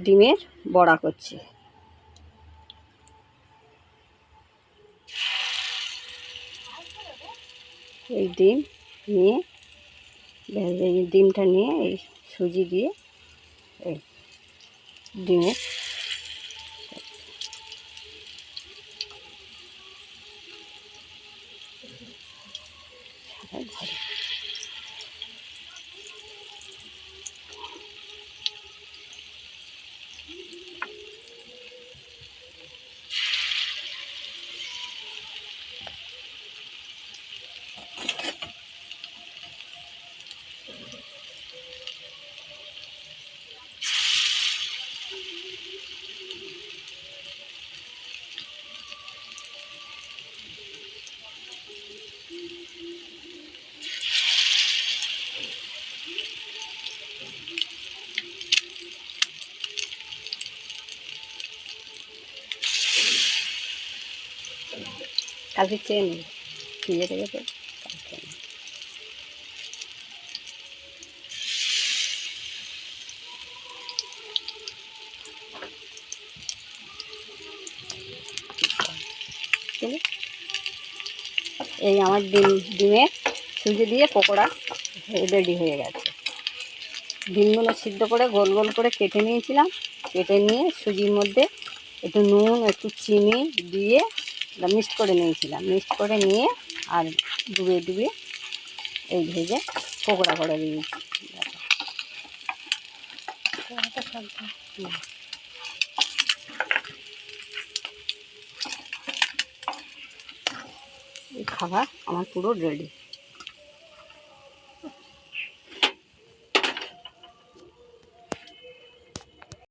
ডিমের বড়া করছি। এই ডিম নিয়ে এই ডিমটা নিয়ে এই সুজি দিয়ে এই ডিমের সাথে ভরে কালকে চেয়ে নিই ফ্রিজে রেখে কালকে এই আমার ডিমের সুজি দিয়ে পকোড়া রেডি হয়ে গেছে। ডিমগুলো সিদ্ধ করে গোল গোল করে কেটে নিয়েছিলাম। কেটে নিয়ে সুজির মধ্যে একটু নুন একটু চিনি দিয়ে মিক্সড করে নিয়েছিলাম। মিক্সড করে নিয়ে আর ডুবিয়ে ডুবিয়ে এই ভেজে পকোড়া করে দিয়েছি। এই খাবার আমার পুরো রেডি।